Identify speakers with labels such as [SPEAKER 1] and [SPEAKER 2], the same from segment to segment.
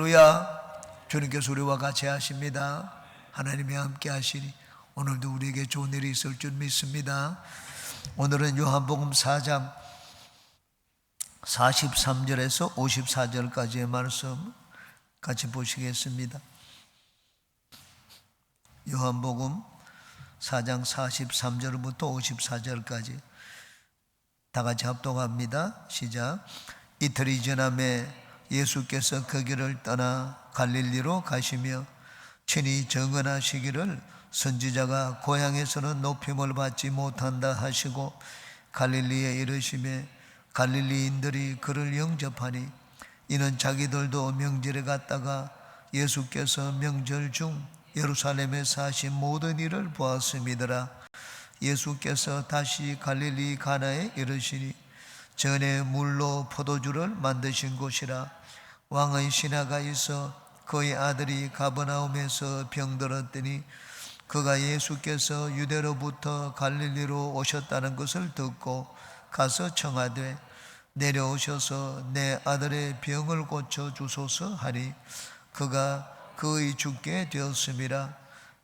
[SPEAKER 1] 할렐루야. 주님께서 우리와 같이 하십니다. 하나님이 함께 하시니 오늘도 우리에게 좋은 일이 있을 줄 믿습니다. 오늘은 요한복음 4장 43절에서 54절까지의 말씀 같이 보시겠습니다. 요한복음 4장 43절부터 54절까지 다 같이 합독합니다. 시작. 이틀이 지남에 예수께서 그 길을 떠나 갈릴리로 가시며 친히 정언하시기를 선지자가 고향에서는 높임을 받지 못한다 하시고 갈릴리에 이르시매 갈릴리인들이 그를 영접하니 이는 자기들도 명절에 갔다가 예수께서 명절 중 예루살렘에서 하신 모든 일을 보았음이더라. 예수께서 다시 갈릴리 가나에 이르시니 전에 물로 포도주를 만드신 곳이라. 왕의 신하가 있어 그의 아들이 가버나움에서 병들었더니 그가 예수께서 유대로부터 갈릴리로 오셨다는 것을 듣고 가서 청하되 내려오셔서 내 아들의 병을 고쳐 주소서 하니 그가 그의 죽게 되었음이라.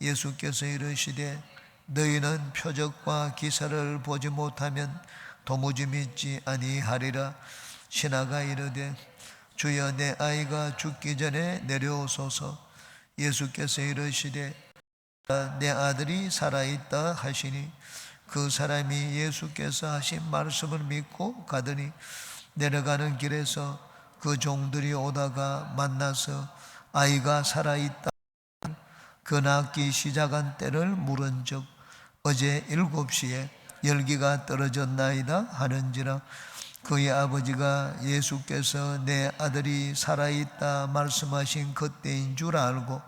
[SPEAKER 1] 예수께서 이르시되 너희는 표적과 기사를 보지 못하면 도무지 믿지 아니하리라. 신하가 이르되 주여 내 아이가 죽기 전에 내려오소서. 예수께서 이르시되 내 아들이 살아있다 하시니 그 사람이 예수께서 하신 말씀을 믿고 가더니 내려가는 길에서 그 종들이 오다가 만나서 아이가 살아있다 그 낳기 시작한 때를 물은즉 어제 7시에 열기가 떨어졌나이다 하는지라. 그의 아버지가 예수께서 내 아들이 살아있다 말씀하신 그때인 줄 알고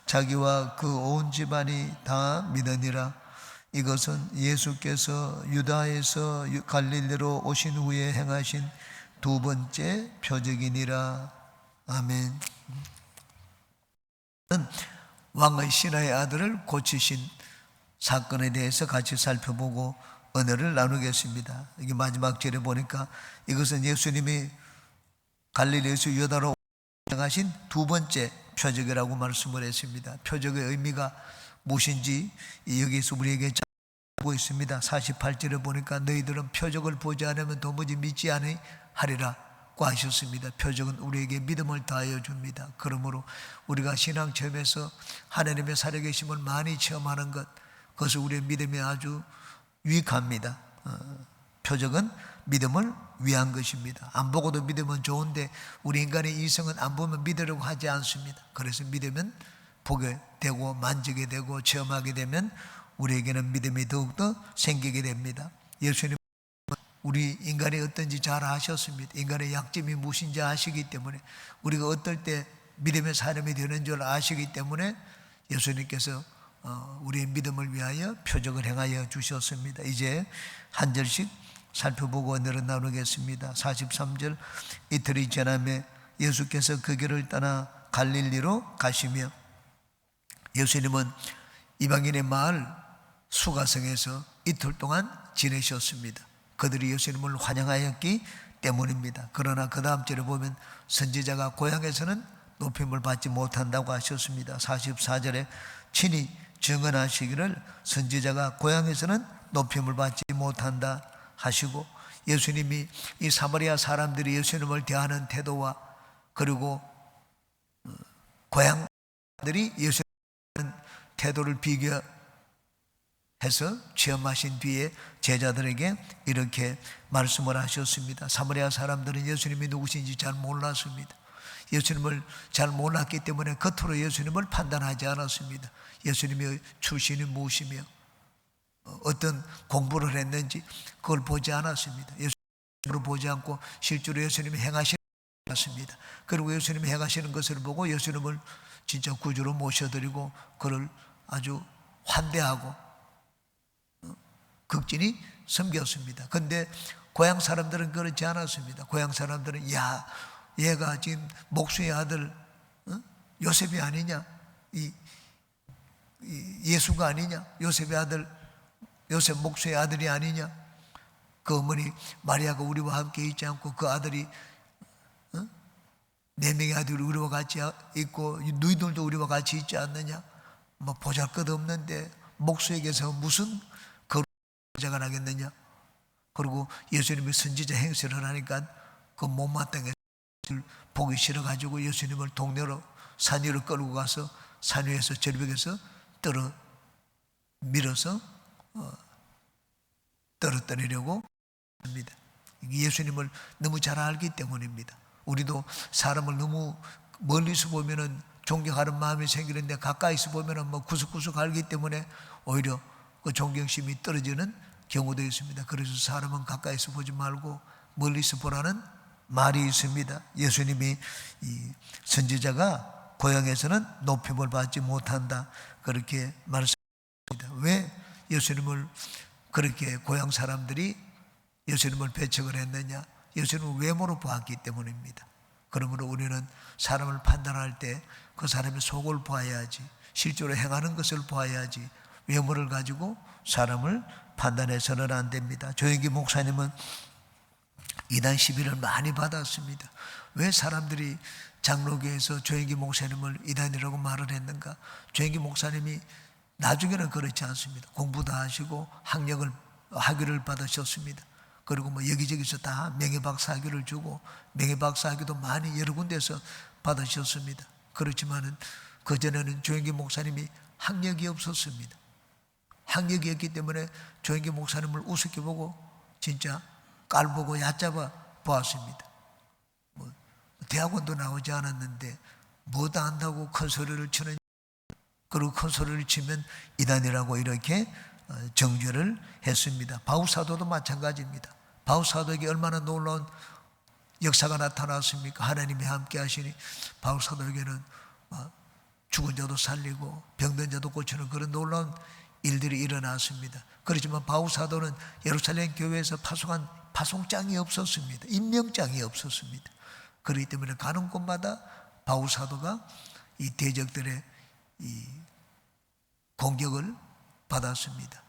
[SPEAKER 1] 자기와 그 온 집안이 다 믿으니라. 이것은 예수께서 유다에서 갈릴리로 오신 후에 행하신 두 번째 표적이니라. 아멘. 왕의 신하의 아들을 고치신 사건에 대해서 같이 살펴보고 은혜를 나누겠습니다. 이게 마지막 절에 보니까 이것은 예수님이 갈릴리에서 유다로 행하신 두 번째 표적이라고 말씀을 했습니다. 표적의 의미가 무엇인지 여기서 우리에게 알고 있습니다. 48절에 보니까 너희들은 표적을 보지 않으면 도무지 믿지 아니하리라고 하셨습니다. 표적은 우리에게 믿음을 더하여 줍니다. 그러므로 우리가 신앙 체험에서 하나님의 살아계심을 많이 체험하는 것, 그것은 우리의 믿음이 아주 유익합니다. 표적은 믿음을 위한 것입니다. 안 보고도 믿으면 좋은데 우리 인간의 이성은 안 보면 믿으려고 하지 않습니다. 그래서 믿으면 보게 되고 만지게 되고 체험하게 되면 우리에게는 믿음이 더욱더 생기게 됩니다. 예수님은 우리 인간이 어떤지 잘 아셨습니다. 인간의 약점이 무엇인지 아시기 때문에 우리가 어떨 때 믿음의 사람이 되는 줄 아시기 때문에 예수님께서 우리의 믿음을 위하여 표적을 행하여 주셨습니다. 이제 한 절씩 살펴보고 은혜를 나누겠습니다. 43절 이틀이 지남에 예수께서 그 길을 떠나 갈릴리로 가시며 예수님은 이방인의 마을 수가성에서 이틀 동안 지내셨습니다. 그들이 예수님을 환영하였기 때문입니다. 그러나 그 다음 절에 보면 선지자가 고향에서는 높임을 받지 못한다고 하셨습니다. 44절에 친히 증언하시기를 선지자가 고향에서는 높임을 받지 못한다 하시고 예수님이 이 사마리아 사람들이 예수님을 대하는 태도와 그리고 고향들이 예수님을 대하는 태도를 비교해서 체험하신 뒤에 제자들에게 이렇게 말씀을 하셨습니다. 사마리아 사람들은 예수님이 누구신지 잘 몰랐습니다. 예수님을 잘 몰랐기 때문에 겉으로 예수님을 판단하지 않았습니다. 예수님의 출신이 무엇이며 어떤 공부를 했는지 그걸 보지 않았습니다. 예수님을 보지 않고 실제로 예수님이 행하시는 것을 봤습니다. 그리고 예수님이 행하시는 것을 보고 예수님을 진짜 구주로 모셔드리고 그를 아주 환대하고 극진히 섬겼습니다. 그런데 고향 사람들은 그렇지 않았습니다. 고향 사람들은 야 얘가 지금 목수의 아들 요셉이 아니냐, 예수가 아니냐, 요셉의 아들 요셉 목수의 아들이 아니냐, 그 어머니 마리아가 우리와 함께 있지 않고 그 아들이 네 명의 아들이 우리와 같이 있고 너희들도 우리와 같이 있지 않느냐? 뭐 보잘것없는데 목수에게서 무슨 거룩자가 나겠느냐? 그리고 예수님이 선지자 행세를 하니까 그 못마땅해 보기 싫어가지고 예수님을 동네로 산 위로 끌고 가서 산 위에서 절벽에서 밀어서 떨어뜨리려고 합니다. 예수님을 너무 잘 알기 때문입니다. 우리도 사람을 너무 멀리서 보면은 존경하는 마음이 생기는데 가까이서 보면은 뭐 구석구석 알기 때문에 오히려 그 존경심이 떨어지는 경우도 있습니다. 그래서 사람은 가까이서 보지 말고 멀리서 보라는 말이 있습니다. 예수님이 이 선지자가 고향에서는 높임을 받지 못한다 그렇게 말씀합니다. 왜 예수님을 그렇게 고향 사람들이 예수님을 배척을 했느냐? 예수님을 외모로 보았기 때문입니다. 그러므로 우리는 사람을 판단할 때 그 사람의 속을 보아야지, 실제로 행하는 것을 보아야지, 외모를 가지고 사람을 판단해서는 안 됩니다. 조영기 목사님은 이단 시비를 많이 받았습니다. 왜 사람들이 장로교에서 조영기 목사님을 이단이라고 말을 했는가? 조영기 목사님이 나중에는 그렇지 않습니다. 공부도 하시고 학위를 받으셨습니다. 그리고 뭐 여기저기서 다 명예박사학위를 주고 명예박사학위도 많이 여러 군데서 받으셨습니다. 그렇지만은 그전에는 조영기 목사님이 학력이 없었습니다. 학력이 없기 때문에 조영기 목사님을 우습게 보고 진짜 깔보고 얕잡아 보았습니다. 뭐 대학원도 나오지 않았는데 뭐도 안다고 큰 소리를 치는, 그리고 큰 소리를 치면 이단이라고 이렇게 정죄를 했습니다. 바울사도도 마찬가지입니다. 바울사도에게 얼마나 놀라운 역사가 나타났습니까? 하나님이 함께 하시니 바울사도에게는 죽은 자도 살리고 병든 자도 고치는 그런 놀라운 일들이 일어났습니다. 그렇지만 바울사도는 예루살렘 교회에서 파송한 파송장이 없었습니다. 임명장이 없었습니다. 그렇기 때문에 가는 곳마다 바울사도가 이 대적들의 이 공격을 받았습니다.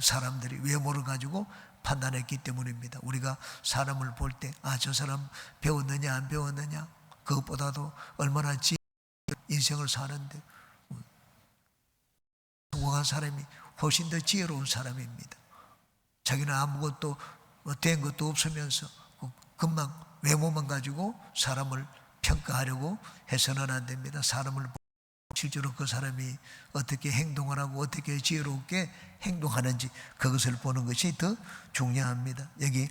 [SPEAKER 1] 사람들이 외모를 가지고 판단했기 때문입니다. 우리가 사람을 볼 때 저 사람 배웠느냐 안 배웠느냐, 그것보다도 얼마나 인생을 사는데 성공한 사람이 훨씬 더 지혜로운 사람입니다. 자기는 아무것도 된 것도 없으면서 금방 외모만 가지고 사람을 평가하려고 해서는 안 됩니다. 사람을 실제로 그 사람이 어떻게 행동을 하고 어떻게 지혜롭게 행동하는지 그것을 보는 것이 더 중요합니다. 여기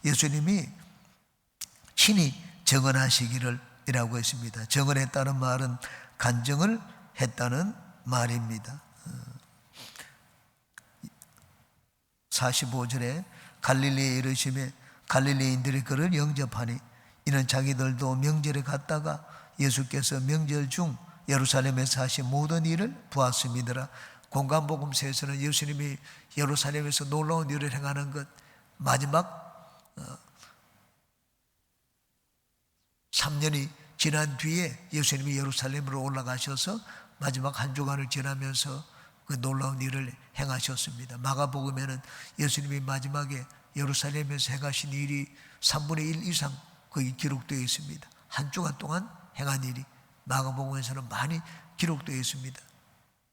[SPEAKER 1] 예수님이 친히 정언하시기를 이라고 했습니다. 정언했다는 말은 간증을 했다는 말입니다. 45절에 갈릴리에 이르시매 갈릴리인들이 그를 영접하니 이는 자기들도 명절에 갔다가 예수께서 명절 중 예루살렘에서 하신 모든 일을 보았음이더라. 공간복음서에서는 예수님이 예루살렘에서 놀라운 일을 행하는 것, 마지막 3년이 지난 뒤에 예수님이 예루살렘으로 올라가셔서 마지막 한 주간을 지나면서 그 놀라운 일을 행하셨습니다. 마가복음에는 예수님이 마지막에 예루살렘에서 행하신 일이 3분의 1 이상 거기 기록되어 있습니다. 한 주간 동안 행한 일이 마가복음에서는 많이 기록되어 있습니다.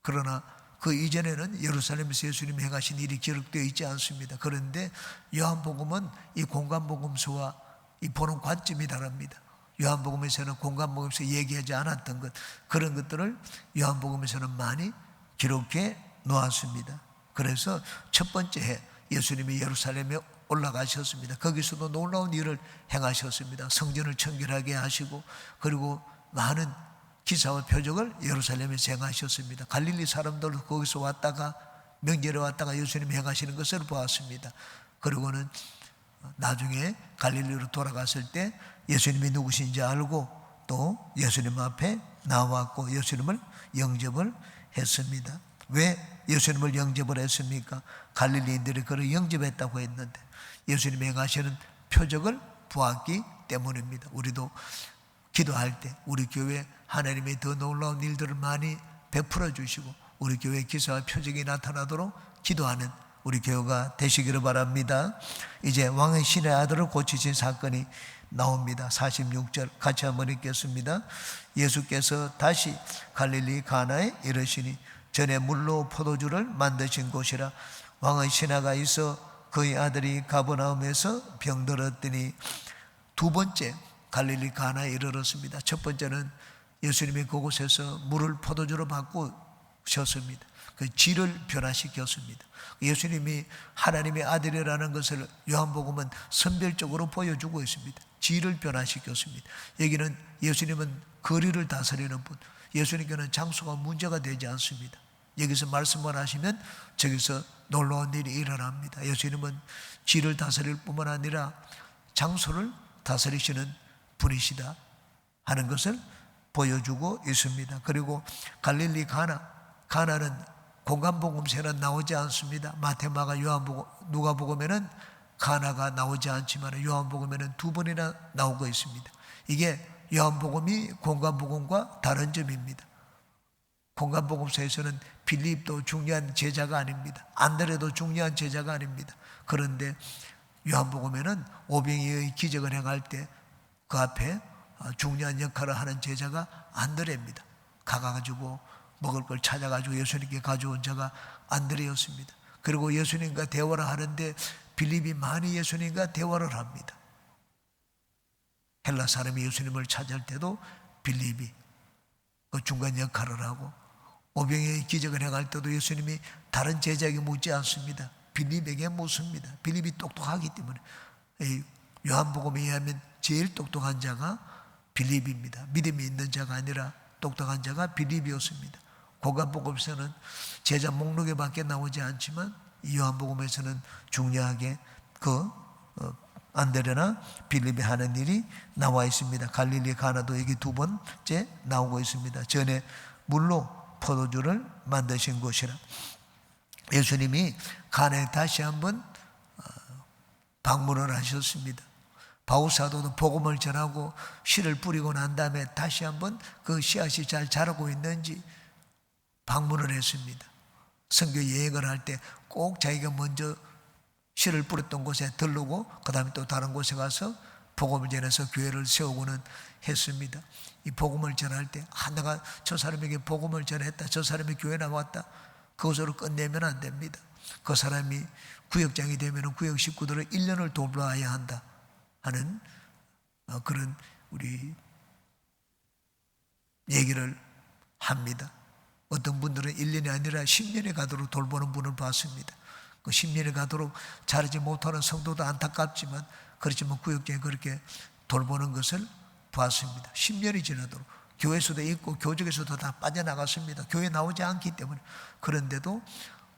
[SPEAKER 1] 그러나 그 이전에는 예루살렘에서 예수님이 행하신 일이 기록되어 있지 않습니다. 그런데 요한복음은 이 공간복음서와 이 보는 관점이 다릅니다. 요한복음에서는 공간복음에서 얘기하지 않았던 것, 그런 것들을 요한복음에서는 많이 기록해 놓았습니다. 그래서 첫 번째 해 예수님이 예루살렘에 올라가셨습니다. 거기서도 놀라운 일을 행하셨습니다. 성전을 청결하게 하시고 그리고 많은 기사와 표적을 예루살렘에서 행하셨습니다. 갈릴리 사람들도 거기서 왔다가 명절에 왔다가 예수님이 행하시는 것을 보았습니다. 그리고는 나중에 갈릴리로 돌아갔을 때 예수님이 누구신지 알고 또 예수님 앞에 나왔고 예수님을 영접을 했습니다. 왜 예수님을 영접을 했습니까? 갈릴리인들이 그를 영접했다고 했는데 예수님이 행하시는 표적을 보았기 때문입니다. 우리도 기도할 때 우리 교회 하나님의 더 놀라운 일들을 많이 베풀어 주시고 우리 교회 기사와 표적이 나타나도록 기도하는 우리 교회가 되시기를 바랍니다. 이제 왕의 신의 아들을 고치신 사건이 나옵니다. 46절 같이 한번 읽겠습니다. 예수께서 다시 갈릴리 가나에 이르시니 전에 물로 포도주를 만드신 곳이라. 왕의 신하가 있어 그의 아들이 가버나움에서 병들었더니. 두 번째 갈릴리 가나에 이르렀습니다. 첫 번째는 예수님이 그곳에서 물을 포도주로 바꾸셨습니다. 그 질을 변화시켰습니다. 예수님이 하나님의 아들이라는 것을 요한복음은 선별적으로 보여주고 있습니다. 질을 변화시켰습니다. 여기는 예수님은 거리를 다스리는 분, 예수님께는 장소가 문제가 되지 않습니다. 여기서 말씀만 하시면 저기서 놀라운 일이 일어납니다. 예수님은 질을 다스릴 뿐만 아니라 장소를 다스리시는 분이시다 하는 것을 보여주고 있습니다. 그리고 갈릴리 가나는 공간복음서에는 나오지 않습니다. 마태, 마가, 요한복음, 누가복음에는 가나가 나오지 않지만 요한복음에는 두 번이나 나오고 있습니다. 이게 요한복음이 공간복음과 다른 점입니다. 공간복음서에서는 빌립도 중요한 제자가 아닙니다. 안드레도 중요한 제자가 아닙니다. 그런데 요한복음에는 오병이의 기적을 행할 때 그 앞에 중요한 역할을 하는 제자가 안드레입니다. 가가지고 먹을 걸 찾아가지고 예수님께 가져온 자가 안드레였습니다. 그리고 예수님과 대화를 하는데 빌립이 많이 예수님과 대화를 합니다. 헬라 사람이 예수님을 찾을 때도 빌립이 그 중간 역할을 하고, 오병이의 기적을 행할 때도 예수님이 다른 제자에게 묻지 않습니다. 빌립에게 묻습니다. 빌립이 똑똑하기 때문에. 요한복음에 의하면 제일 똑똑한 자가 빌립입니다. 믿음이 있는 자가 아니라 똑똑한 자가 빌립이었습니다. 공간복음에서는 제자 목록에 밖에 나오지 않지만 이 요한복음에서는 중요하게 그 안드레나 빌립이 하는 일이 나와 있습니다. 갈릴리 가나도 여기 두 번째 나오고 있습니다. 전에 물로 포도주를 만드신 곳이라. 예수님이 가나에 다시 한번 방문을 하셨습니다. 바울사도도 복음을 전하고 씨를 뿌리고 난 다음에 다시 한번 그 씨앗이 잘 자라고 있는지 방문을 했습니다. 선교 여행을 할 때 꼭 자기가 먼저 씨를 뿌렸던 곳에 들르고 그 다음에 또 다른 곳에 가서 복음을 전해서 교회를 세우고는 했습니다. 이 복음을 전할 때 내가 저 사람에게 복음을 전했다, 저 사람이 교회 나왔다, 그것으로 끝내면 안 됩니다. 그 사람이 구역장이 되면 구역 식구들을 1년을 돌봐야 한다 하는 그런 우리 얘기를 합니다. 어떤 분들은 1년이 아니라 10년이 가도록 돌보는 분을 봤습니다. 그 10년이 가도록 자라지 못하는 성도도 안타깝지만, 그렇지만 구역장에 그렇게 돌보는 것을 봤습니다. 10년이 지나도록. 교회에서도 있고 교직에서도 다 빠져나갔습니다. 교회 나오지 않기 때문에. 그런데도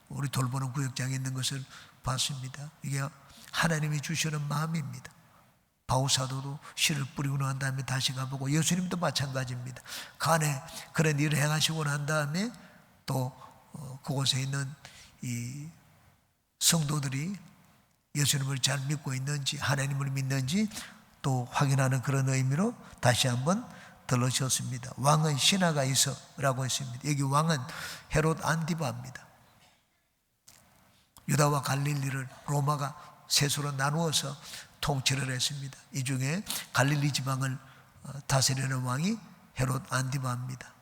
[SPEAKER 1] 우리 돌보는 구역장에 있는 것을 봤습니다. 이게 하나님이 주시는 마음입니다. 바울사도도 씨를 뿌리고 난 다음에 다시 가보고, 예수님도 마찬가지입니다. 간에 그런 일을 행하시고 난 다음에 또 그곳에 있는 이 성도들이 예수님을 잘 믿고 있는지, 하나님을 믿는지 또 확인하는 그런 의미로 다시 한번 들러셨습니다. 왕의 신하가 있어 라고 했습니다. 여기 왕은 헤롯 안티바입니다. 유다와 갈릴리를 로마가 셋으로 나누어서 통치를 했습니다. 이 중에 갈릴리 지방을 다스리는 왕이 헤롯 안티바입니다.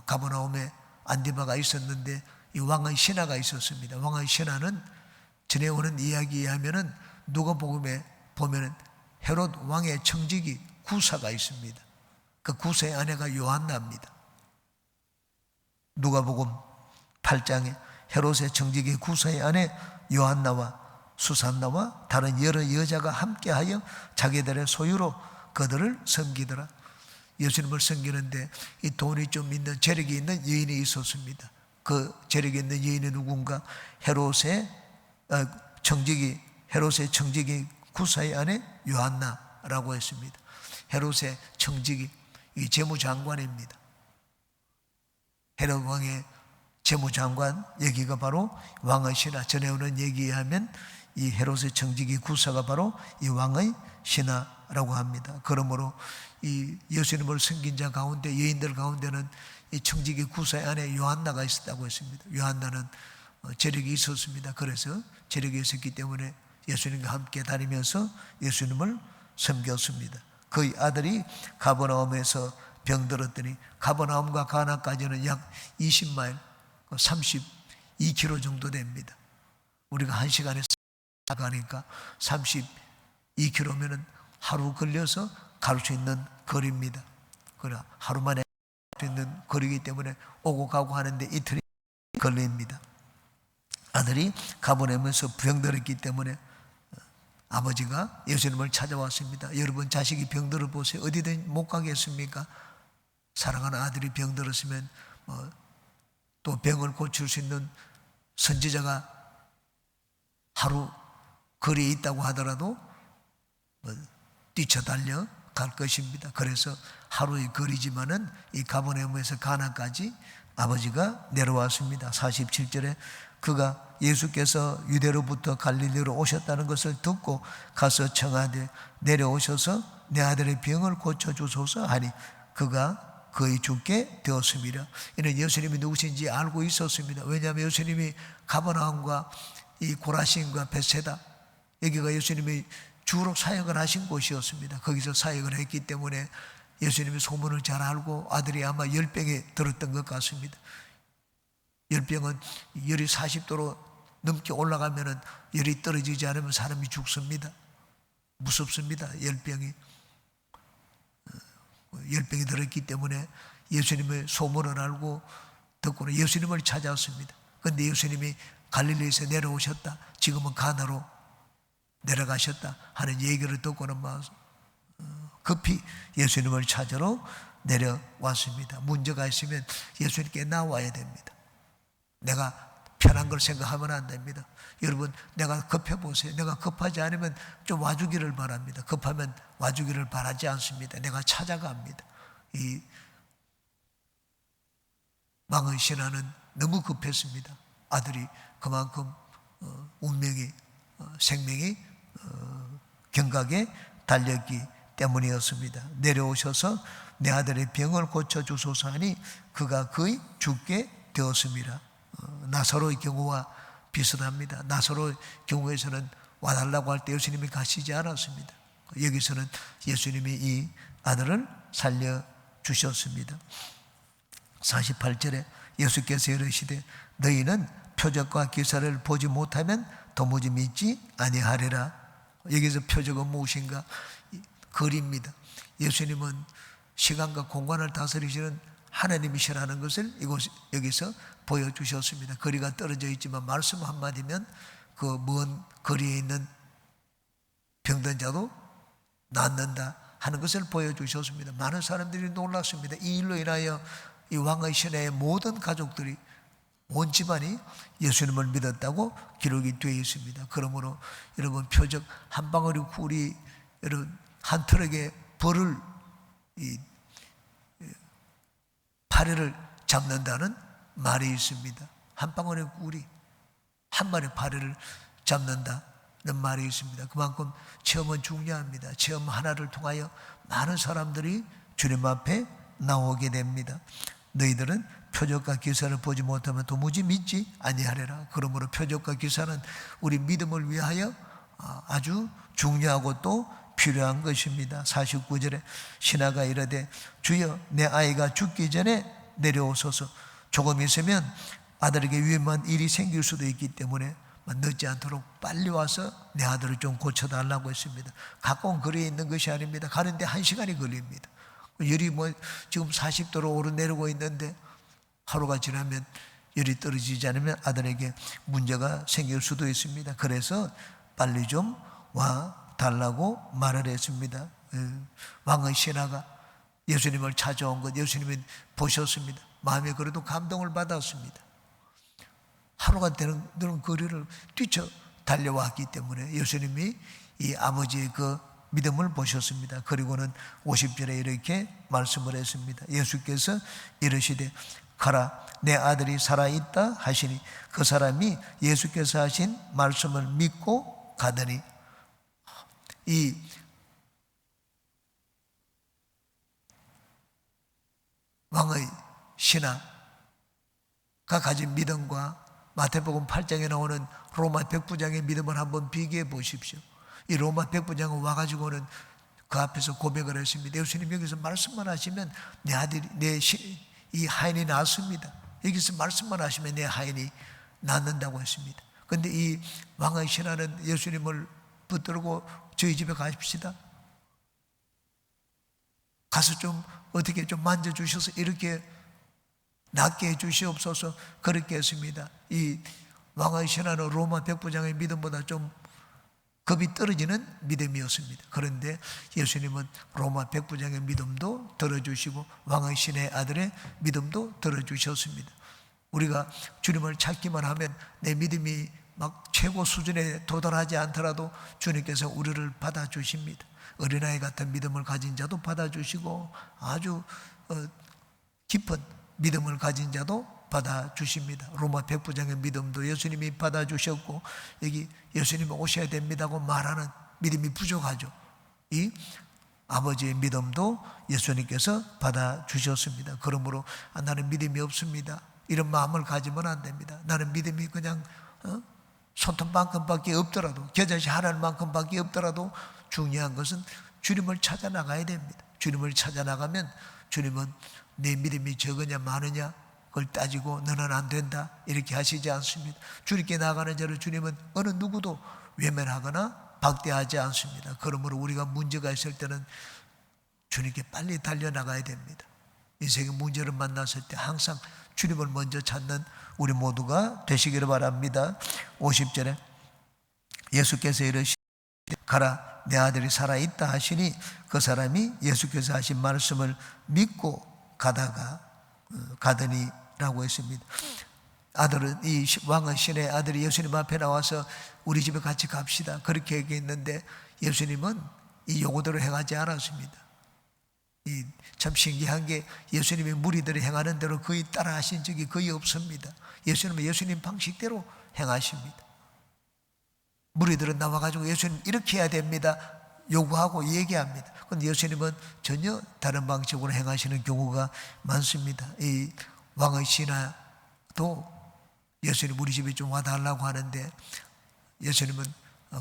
[SPEAKER 1] 가버나움에 안티바가 있었는데 이 왕의 신하가 있었습니다. 왕의 신하는 전해오는 이야기에 하면은 누가복음에 보면은 헤롯 왕의 청지기 구사가 있습니다. 그 구사의 아내가 요한나입니다. 누가복음 8장에 헤롯의 청지기 구사의 아내 요한나와 수산나와 다른 여러 여자가 함께하여 자기들의 소유로 그들을 섬기더라. 예수님을 섬기는데 이 돈이 좀 있는, 재력이 있는 여인이 있었습니다. 그 재력이 있는 여인이 누군가? 헤롯의 청지기 구사의 아내 요한나라고 했습니다. 헤롯의 청지기, 이 재무장관입니다. 헤롯 왕의 재무장관, 여기가 바로 왕의 신하. 전해오는 얘기에 하면 이 헤롯의 청지기 구사가 바로 이 왕의 신하라고 합니다. 그러므로 이 예수님을 섬긴 자 가운데, 여인들 가운데는 이 청지기 구사의 아내 요한나가 있었다고 했습니다. 요한나는 재력이 있었습니다. 그래서 재력이 있었기 때문에 예수님과 함께 다니면서 예수님을 섬겼습니다. 그의 아들이 가버나움에서 병들었더니 가버나움과 가나까지는 약 20마일, 32km 정도 됩니다. 우리가 1시간에 가니까 32km면은 하루 걸려서 갈 수 있는 거리입니다. 그러나 하루 만에 갈 수 있는 거리이기 때문에 오고 가고 하는데 이틀이 걸립니다. 아들이 가버나움에서 병들었기 때문에 아버지가 예수님을 찾아왔습니다. 여러분 자식이 병들어 보세요. 어디든 못 가겠습니까? 사랑하는 아들이 병들었으면 또 병을 고칠 수 있는 선지자가 하루 거리에 있다고 하더라도 뛰쳐달려 갈 것입니다. 그래서 하루의 거리지만은 이 가버나움에서 가나까지 아버지가 내려왔습니다. 47절에 그가 예수께서 유대로부터 갈릴리로 오셨다는 것을 듣고 가서 청하되 내려오셔서 내 아들의 병을 고쳐주소서 하니 그가 거의 죽게 되었습니다. 이는 예수님이 누구신지 알고 있었습니다. 왜냐하면 예수님이 가버나움과 이 고라신과 벳세다, 여기가 예수님이 주로 사역을 하신 곳이었습니다. 거기서 사역을 했기 때문에 예수님이 소문을 잘 알고 아들이 아마 열병에 들었던 것 같습니다. 열병은 열이 40도로 넘게 올라가면 열이 떨어지지 않으면 사람이 죽습니다. 무섭습니다. 열병이 들었기 때문에 예수님의 소문을 알고 듣고는 예수님을 찾아왔습니다. 그런데 예수님이 갈릴리에서 내려오셨다, 지금은 가나로 내려가셨다 하는 얘기를 듣고는 급히 예수님을 찾으러 내려왔습니다. 문제가 있으면 예수님께 나와야 됩니다. 내가 편한 걸 생각하면 안 됩니다. 여러분, 내가 급해 보세요. 내가 급하지 않으면 좀 와주기를 바랍니다. 급하면 와주기를 바라지 않습니다. 내가 찾아갑니다. 이 망의 신하는 너무 급했습니다. 아들이 그만큼 운명이, 생명이 경각에 달렸기 때문이었습니다. 내려오셔서 내 아들의 병을 고쳐주소서 하니 그가 거의 죽게 되었습니다. 나사로의 경우와 비슷합니다. 나사로의 경우에서는 와달라고 할 때 예수님이 가시지 않았습니다. 여기서는 예수님이 이 아들을 살려주셨습니다. 48절에 예수께서 이르시되 너희는 표적과 기사를 보지 못하면 도무지 믿지 아니하리라. 여기서 표적은 무엇인가? 거리입니다. 예수님은 시간과 공간을 다스리시는 하나님이시라는 것을 여기서 보여주셨습니다. 거리가 떨어져 있지만 말씀 한마디면 그 먼 거리에 있는 병든 자도 낫는다 하는 것을 보여주셨습니다. 많은 사람들이 놀랐습니다. 이 일로 인하여 이 왕의 신하의 모든 가족들이, 온 집안이 예수님을 믿었다고 기록이 되어 있습니다. 그러므로 여러분, 표적 한 방울이 꿀이 여러분 한 트럭의 벌을, 이 파리를 잡는다는 말이 있습니다. 한 방울의 꿀이 한 마리 파리를 잡는다는 말이 있습니다. 그만큼 체험은 중요합니다. 체험 하나를 통하여 많은 사람들이 주님 앞에 나오게 됩니다. 너희들은 표적과 기사를 보지 못하면 도무지 믿지 아니하리라. 그러므로 표적과 기사는 우리 믿음을 위하여 아주 중요하고 또 필요한 것입니다. 49절에 신하가 이르되 주여 내 아이가 죽기 전에 내려오소서. 조금 있으면 아들에게 위험한 일이 생길 수도 있기 때문에 늦지 않도록 빨리 와서 내 아들을 좀 고쳐달라고 했습니다. 가까운 거리에 있는 것이 아닙니다. 가는데 1시간이 걸립니다. 열이 지금 40도로 오르내리고 있는데 하루가 지나면 열이 떨어지지 않으면 아들에게 문제가 생길 수도 있습니다. 그래서 빨리 좀 와 달라고 말을 했습니다. 왕의 신하가 예수님을 찾아온 것 예수님이 보셨습니다. 마음에 그래도 감동을 받았습니다. 하루가 되는 거리를 뛰쳐 달려왔기 때문에 예수님이 이 아버지의 그 믿음을 보셨습니다. 그리고는 50절에 이렇게 말씀을 했습니다. 예수께서 이르시되 가라 내 아들이 살아있다 하시니 그 사람이 예수께서 하신 말씀을 믿고 가더니, 이 왕의 신하가 가진 믿음과 마태복음 8장에 나오는 로마 백부장의 믿음을 한번 비교해 보십시오. 이 로마 백부장은 와가지고는 그 앞에서 고백을 했습니다. 예수님 여기서 말씀만 하시면 내 아들이, 이 하인이 낫습니다. 여기서 말씀만 하시면 내 하인이 낫는다고 했습니다. 근데 이 왕의 신하는 예수님을 붙들고 저희 집에 가십시다. 가서 좀 어떻게 좀 만져주셔서 이렇게 낫게 해주시옵소서. 그렇게 했습니다. 이 왕의 신하는 로마 백부장의 믿음보다 좀 급이 떨어지는 믿음이었습니다. 그런데 예수님은 로마 백부장의 믿음도 들어주시고 왕의 신의 아들의 믿음도 들어주셨습니다. 우리가 주님을 찾기만 하면 내 믿음이 막 최고 수준에 도달하지 않더라도 주님께서 우리를 받아주십니다. 어린아이 같은 믿음을 가진 자도 받아주시고 아주 깊은 믿음을 가진 자도 받아주십니다. 로마 백부장의 믿음도 예수님이 받아주셨고, 여기 예수님이 오셔야 됩니다고 말하는 믿음이 부족하죠. 이 아버지의 믿음도 예수님께서 받아주셨습니다. 그러므로 나는 믿음이 없습니다, 이런 마음을 가지면 안 됩니다. 나는 믿음이 그냥 손톱만큼밖에 없더라도, 겨자씨 하나만큼밖에 없더라도 중요한 것은 주님을 찾아 나가야 됩니다. 주님을 찾아 나가면 주님은 내 믿음이 적으냐 많으냐 그걸 따지고 너는 안 된다 이렇게 하시지 않습니다. 주님께 나가는 자를 주님은 어느 누구도 외면하거나 박대하지 않습니다. 그러므로 우리가 문제가 있을 때는 주님께 빨리 달려나가야 됩니다. 인생의 문제를 만났을 때 항상 주님을 먼저 찾는 우리 모두가 되시기를 바랍니다. 50절에 예수께서 이르시되 가라 내 아들이 살아있다 하시니 그 사람이 예수께서 하신 말씀을 믿고 가더니라고 했습니다. 아들은, 이 왕의 신의 아들이 예수님 앞에 나와서 우리 집에 같이 갑시다 그렇게 얘기했는데 예수님은 이 요구대로 행하지 않았습니다. 참 신기한 게 예수님이 무리들이 행하는 대로 거의 따라 하신 적이 거의 없습니다. 예수님은 예수님 방식대로 행하십니다. 무리들은 나와가지고 예수님 이렇게 해야 됩니다 요구하고 얘기합니다. 그런데 예수님은 전혀 다른 방식으로 행하시는 경우가 많습니다. 이 왕의 신하도 예수님 우리 집에 좀 와달라고 하는데 예수님은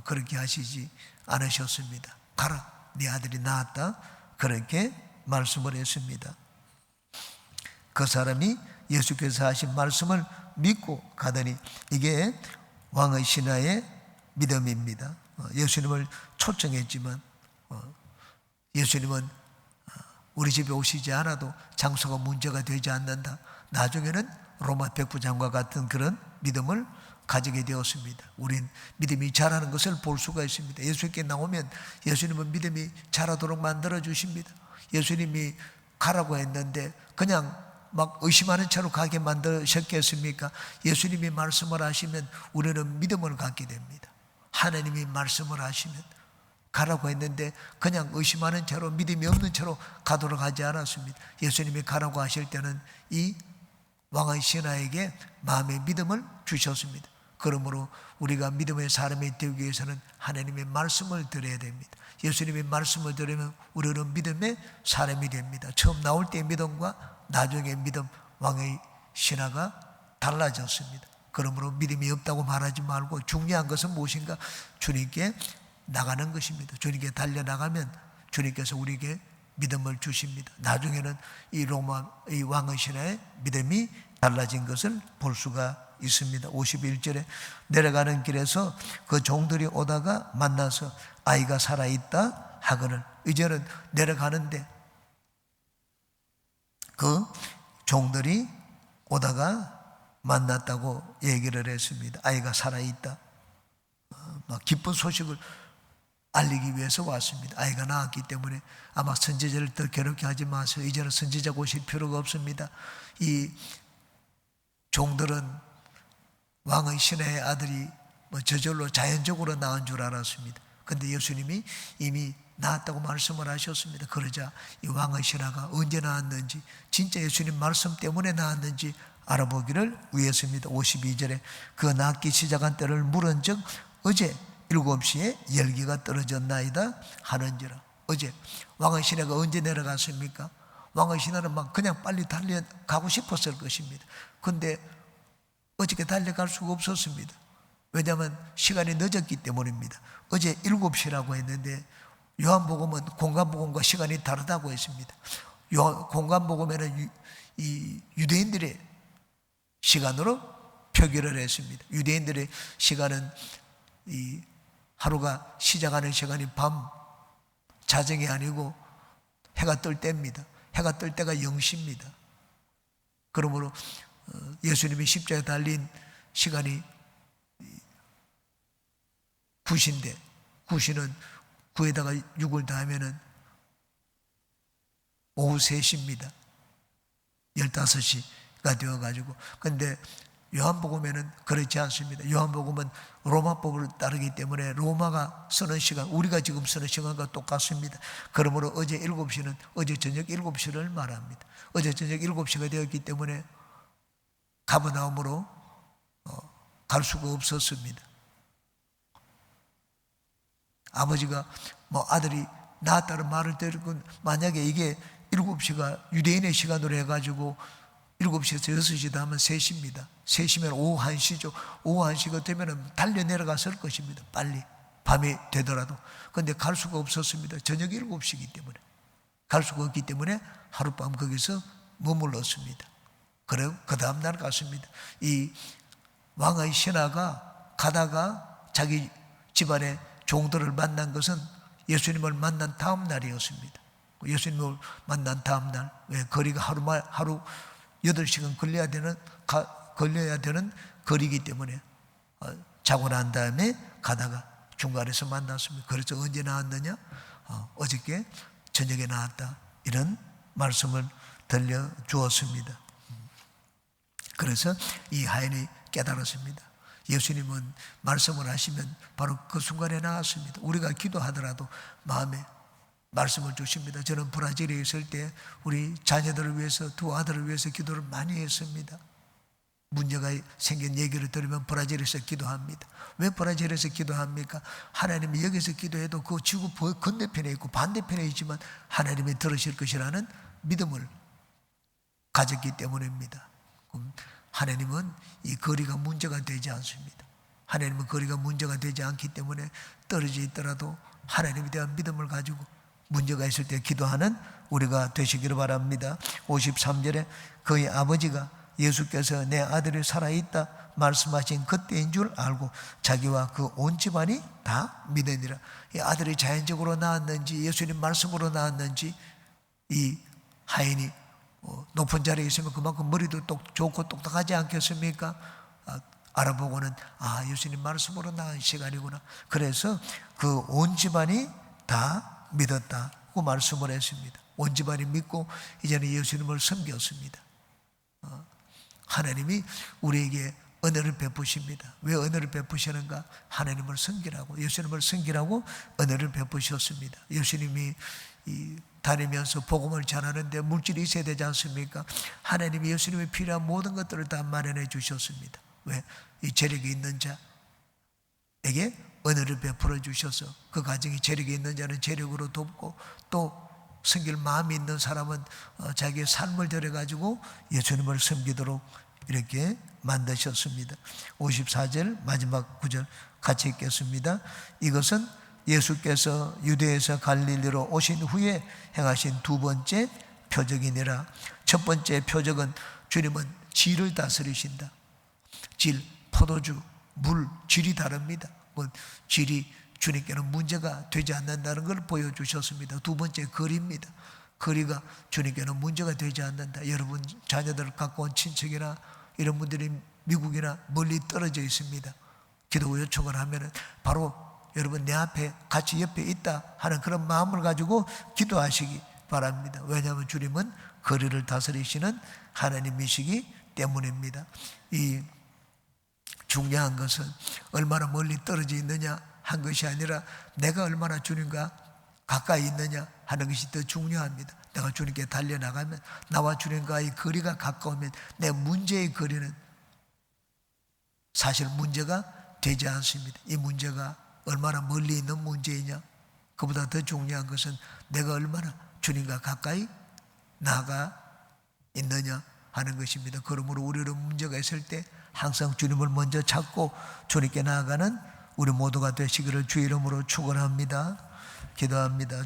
[SPEAKER 1] 그렇게 하시지 않으셨습니다. 가라 네 아들이 나았다 그렇게 말씀을 했습니다. 그 사람이 예수께서 하신 말씀을 믿고 가더니, 이게 왕의 신하의 믿음입니다. 예수님을 초청했지만 예수님은 우리 집에 오시지 않아도 장소가 문제가 되지 않는다. 나중에는 로마 백부장과 같은 그런 믿음을 가지게 되었습니다. 우린 믿음이 자라는 것을 볼 수가 있습니다. 예수님께 나오면 예수님은 믿음이 자라도록 만들어 주십니다. 예수님이 가라고 했는데 그냥 막 의심하는 채로 가게 만드셨겠습니까? 예수님이 말씀을 하시면 우리는 믿음을 갖게 됩니다. 하나님이 말씀을 하시면 가라고 했는데 그냥 의심하는 채로 믿음이 없는 채로 가도록 하지 않았습니다. 예수님이 가라고 하실 때는 이 왕의 신하에게 마음의 믿음을 주셨습니다. 그러므로 우리가 믿음의 사람이 되기 위해서는 하나님의 말씀을 들어야 됩니다. 예수님의 말씀을 들으면 우리는 믿음의 사람이 됩니다. 처음 나올 때의 믿음과 나중의 믿음, 왕의 신하가 달라졌습니다. 그러므로 믿음이 없다고 말하지 말고 중요한 것은 무엇인가? 주님께 나가는 것입니다. 주님께 달려나가면 주님께서 우리에게 믿음을 주십니다. 나중에는 이 왕의 신하의 믿음이 달라진 것을 볼 수가 있습니다. 51절에 내려가는 길에서 그 종들이 오다가 만나서 아이가 살아있다 하거늘, 이제는 내려가는데 그 종들이 오다가 만났다고 얘기를 했습니다. 아이가 살아있다, 기쁜 소식을 알리기 위해서 왔습니다. 아이가 낳았기 때문에 아마 선지자를 더 괴롭게 하지 마세요. 이제는 선지자 오실 필요가 없습니다. 이 종들은 왕의 신하의 아들이 저절로 자연적으로 낳은 줄 알았습니다. 그런데 예수님이 이미 낳았다고 말씀을 하셨습니다. 그러자 이 왕의 신하가 언제 낳았는지, 진짜 예수님 말씀 때문에 낳았는지 알아보기를 위해서입니다. 52절에 그 낳기 시작한 때를 물은즉 어제 7시에 열기가 떨어졌나이다 하는지라. 어제 왕의 신하가 언제 내려갔습니까? 왕의 신하는 막 그냥 빨리 달려가고 싶었을 것입니다. 그런데 어저께 달려갈 수가 없었습니다. 왜냐하면 시간이 늦었기 때문입니다. 어제 7시라고 했는데 요한복음은 공간복음과 시간이 다르다고 했습니다. 공간복음에는 이 유대인들의 시간으로 표기를 했습니다. 유대인들의 시간은 이 하루가 시작하는 시간이 밤 자정이 아니고 해가 뜰 때입니다. 해가 뜰 때가 0시입니다. 그러므로 예수님이 십자가에 달린 시간이 9시인데 9시는 9에다가 6을 더하면은 오후 3시입니다. 15시가 되어가지고. 근데 요한복음에는 그렇지 않습니다. 요한복음은 로마법을 따르기 때문에 로마가 쓰는 시간, 우리가 지금 쓰는 시간과 똑같습니다. 그러므로 어제 7시는 어제 저녁 7시를 말합니다. 어제 저녁 7시가 되었기 때문에 가버나움으로 갈 수가 없었습니다. 아버지가 아들이 낳았다는 말을 들고, 만약에 이게 7시가 유대인의 시간으로 해가지고 7시에서 6시 다 하면 3시입니다. 3시면 오후 1시죠. 오후 1시가 되면 달려 내려갔을 것입니다. 빨리 밤이 되더라도. 그런데 갈 수가 없었습니다. 저녁 7시이기 때문에. 갈 수가 없기 때문에 하룻밤 거기서 머물렀습니다. 그리고 그 다음날 갔습니다. 이 왕의 신하가 가다가 자기 집안의 종들을 만난 것은 예수님을 만난 다음 날이었습니다. 예수님을 만난 다음 날, 왜 거리가 하루 8시간 걸려야 되는 거리이기 때문에 자고 난 다음에 가다가 중간에서 만났습니다. 그래서 언제 나왔느냐? 어저께 저녁에 나왔다. 이런 말씀을 들려주었습니다. 그래서 이 하인이 깨달았습니다. 예수님은 말씀을 하시면 바로 그 순간에 나왔습니다. 우리가 기도하더라도 마음에 말씀을 주십니다. 저는 브라질에 있을 때 우리 자녀들을 위해서, 두 아들을 위해서 기도를 많이 했습니다. 문제가 생긴 얘기를 들으면 브라질에서 기도합니다. 왜 브라질에서 기도합니까? 하나님이 여기서 기도해도 그 지구 건너편에 있고 반대편에 있지만 하나님이 들으실 것이라는 믿음을 가졌기 때문입니다. 하나님은 이 거리가 문제가 되지 않습니다. 하나님은 거리가 문제가 되지 않기 때문에 떨어져 있더라도 하나님에 대한 믿음을 가지고 문제가 있을 때 기도하는 우리가 되시기를 바랍니다. 53절에 그의 아버지가 예수께서 내 아들이 살아있다 말씀하신 그때인 줄 알고 자기와 그 온 집안이 다 믿으니라. 이 아들이 자연적으로 낳았는지 예수님 말씀으로 낳았는지 이 하인이 높은 자리에 있으면 그만큼 머리도 좋고 똑똑하지 않겠습니까? 알아보고는 예수님 말씀으로 낳은 시간이구나. 그래서 그 온 집안이 다 믿었다고 말씀을 했습니다. 온 집안이 믿고 이제는 예수님을 섬겼습니다. 하나님이 우리에게 은혜를 베푸십니다. 왜 은혜를 베푸시는가? 하나님을 섬기라고, 예수님을 섬기라고 은혜를 베푸셨습니다. 예수님이 다니면서 복음을 전하는데 물질이 있어야 되지 않습니까? 하나님이 예수님이 필요한 모든 것들을 다 마련해 주셨습니다. 왜? 이 재력이 있는 자에게 은혜를 베풀어 주셔서 그 가정이 재력이 있는 자는 재력으로 돕고 또 섬길 마음이 있는 사람은 자기의 삶을 들여가지고 예수님을 섬기도록 이렇게 만드셨습니다. 54절 마지막 구절 같이 읽겠습니다. 이것은 예수께서 유대에서 갈릴리로 오신 후에 행하신 두 번째 표적이니라. 첫 번째 표적은 주님은 질을 다스리신다. 질, 포도주, 물, 질이 다릅니다. 질이 주님께는 문제가 되지 않는다는 걸 보여주셨습니다. 두 번째 거리입니다. 거리가 주님께는 문제가 되지 않는다. 여러분 자녀들을 갖고 온 친척이나 이런 분들이 미국이나 멀리 떨어져 있습니다. 기도 요청을 하면 바로 여러분 내 앞에 같이 옆에 있다 하는 그런 마음을 가지고 기도하시기 바랍니다. 왜냐하면 주님은 거리를 다스리시는 하나님이시기 때문입니다. 이 중요한 것은 얼마나 멀리 떨어져 있느냐 한 것이 아니라 내가 얼마나 주님과 가까이 있느냐 하는 것이 더 중요합니다. 내가 주님께 달려나가면, 나와 주님과의 거리가 가까우면 내 문제의 거리는 사실 문제가 되지 않습니다. 이 문제가 얼마나 멀리 있는 문제이냐, 그보다 더 중요한 것은 내가 얼마나 주님과 가까이 나가 있느냐 하는 것입니다. 그러므로 우리는 문제가 있을 때 항상 주님을 먼저 찾고 주님께 나아가는 우리 모두가 되시기를 주의 이름으로 축원합니다. 기도합니다.